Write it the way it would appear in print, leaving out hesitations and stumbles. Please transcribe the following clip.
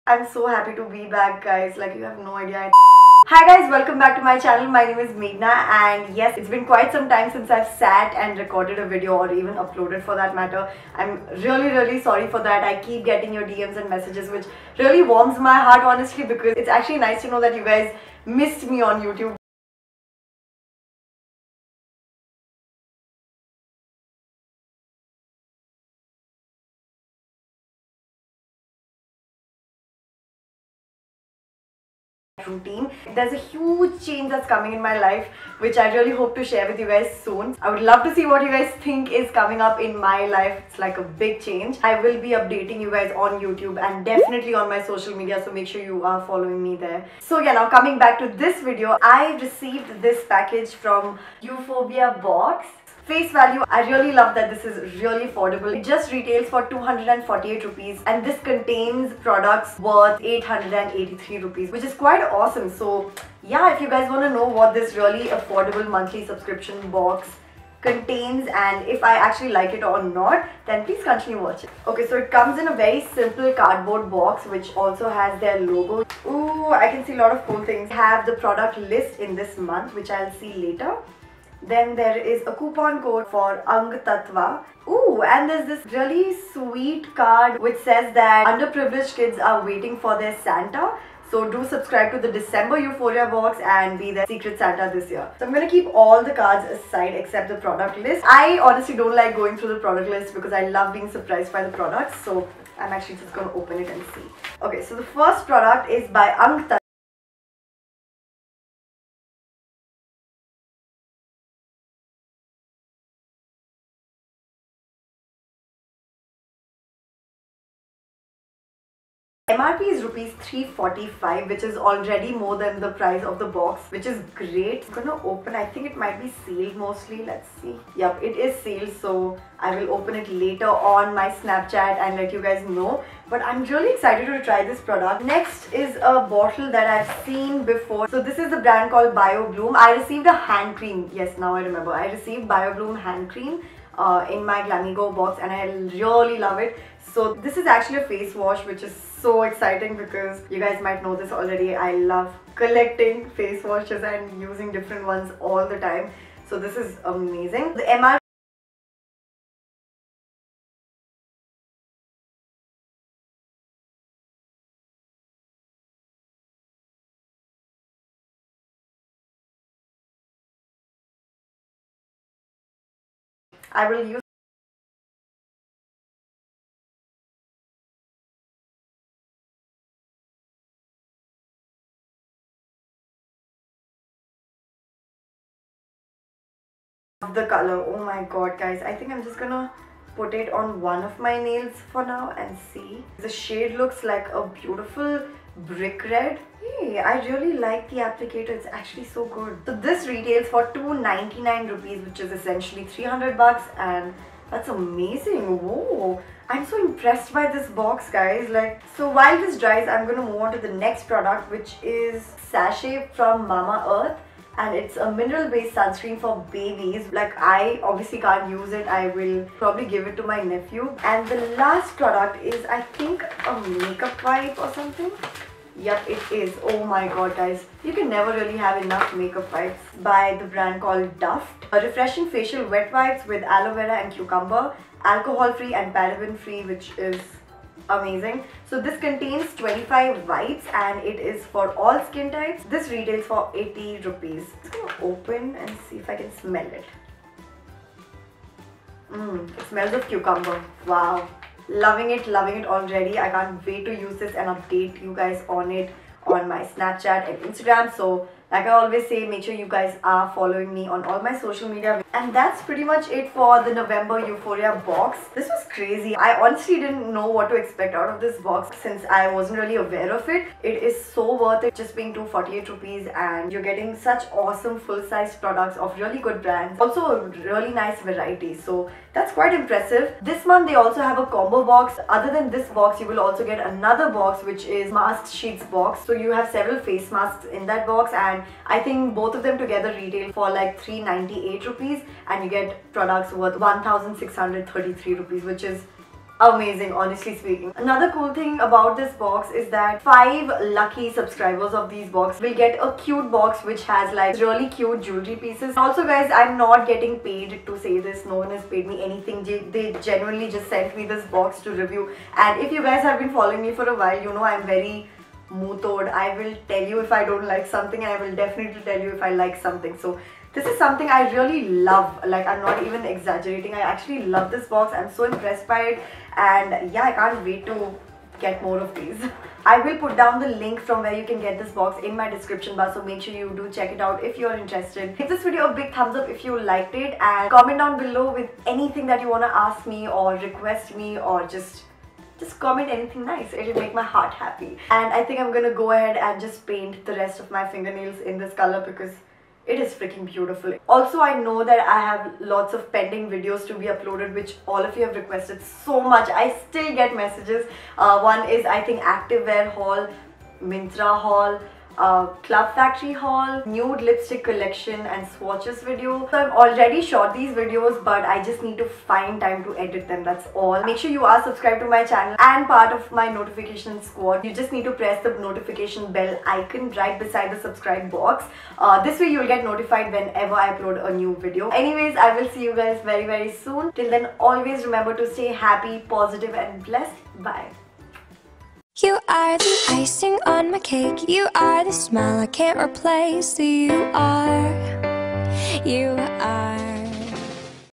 I'm so happy to be back, guys. Like, you have no idea. Hi guys, welcome back to my channel. My name is Meghna, and yes, it's been quite some time since I've sat and recorded a video or even uploaded for that matter. I'm really sorry for that. I keep getting your DMs and messages, which really warms my heart, honestly, because it's actually nice to know that you guys missed me on YouTube. Routine. There's a huge change that's coming in my life, which I really hope to share with you guys soon. I would love to see what you guys think is coming up in my life. It's like a big change. I will be updating you guys on YouTube and definitely on my social media, so make sure you are following me there. So yeah, now coming back to this video, I received this package from Euphorbia Box. Face value, I really love that this is really affordable. It just retails for 248 rupees and this contains products worth 883 rupees, which is quite awesome. So yeah, if you guys want to know what this really affordable monthly subscription box contains and if I actually like it or not, then please continue watching. Okay, so it comes in a very simple cardboard box which also has their logo. Ooh, I can see a lot of cool things. I have the product list in this month, which I'll see later. Then there is a coupon code for Ang Tattva. Ooh, and there's this really sweet card which says that underprivileged kids are waiting for their Santa. So do subscribe to the December Euphoria box and be their secret Santa this year. So I'm going to keep all the cards aside except the product list. I honestly don't like going through the product list because I love being surprised by the products. So I'm actually just going to open it and see. Okay, so the first product is by Ang Tattva. MRP is rupees 345, which is already more than the price of the box, which is great. I'm gonna open, I think it might be sealed mostly. Let's see. Yep, it is sealed, so I will open it later on my Snapchat and let you guys know. But I'm really excited to try this product. Next is a bottle that I've seen before. So this is the brand called BioBloom. I received a hand cream. Yes, now I remember. I received BioBloom hand cream in my Glamigo box and I really love it. So this is actually a face wash, which is so exciting because you guys might know this already. I love collecting face washes and using different ones all the time. So this is amazing. The MRP I will use the color. Oh my god, guys, I think I'm just gonna put it on one of my nails for now and see. The shade looks like a beautiful brick red. Hey, I really like the applicator. It's actually so good. So this retails for 299 rupees, which is essentially 300 bucks, and that's amazing. Whoa, I'm so impressed by this box, guys. Like, so while this dries, I'm gonna move on to the next product, which is Sachet from Mama Earth. And it's a mineral based sunscreen for babies. Like, I obviously can't use it. I will probably give it to my nephew. And the last product is, I think, a makeup wipe or something. Yep, it is. Oh my god, guys, you can never really have enough makeup wipes. By the brand called Duft. A refreshing facial wet wipes with aloe vera and cucumber, alcohol free and paraben free, which is amazing. So this contains 25 wipes and it is for all skin types. This retails for 80 rupees. I'm just gonna open and see if I can smell it. It smells of cucumber. Wow, loving it already. I can't wait to use this and update you guys on it on my Snapchat and Instagram. So like I always say, make sure you guys are following me on all my social media. And that's pretty much it for the November Euphoria box. This was crazy. I honestly didn't know what to expect out of this box since I wasn't really aware of it. It is so worth it, just being 248 rupees, and you're getting such awesome full-size products of really good brands. Also a really nice variety. So that's quite impressive. This month they also have a combo box. Other than this box, you will also get another box, which is mask sheets box. So you have several face masks in that box, and I think both of them together retail for like 398 rupees, and you get products worth 1633 rupees, which is amazing, honestly speaking. Another cool thing about this box is that 5 lucky subscribers of these box will get a cute box which has like really cute jewelry pieces. Also guys, I'm not getting paid to say this. No one has paid me anything. They genuinely just sent me this box to review. And if you guys have been following me for a while, you know I'm very muh-tod. I will tell you if I don't like something, and I will definitely tell you if I like something. So this is something I really love. Like, I'm not even exaggerating. I actually love this box. I'm so impressed by it, and yeah, I can't wait to get more of these. I will put down the link from where you can get this box in my description bar, so make sure you do check it out if you're interested. Give this video a big thumbs up if you liked it, and comment down below with anything that you want to ask me or request me, or just comment anything nice. It'll make my heart happy. And I think I'm gonna go ahead and just paint the rest of my fingernails in this color because it is freaking beautiful. Also, I know that I have lots of pending videos to be uploaded, which all of you have requested so much. I still get messages. One is, I think, activewear haul, Myntra haul, Club Factory haul, nude lipstick collection, and swatches video. So I've already shot these videos, but I just need to find time to edit them, that's all. Make sure you are subscribed to my channel and part of my notification squad. You just need to press the notification bell icon right beside the subscribe box. This way you'll get notified whenever I upload a new video. Anyways, I will see you guys very, very soon. Till then, always remember to stay happy, positive, and blessed. Bye. You are the icing on my cake. You are the smile I can't replace. You are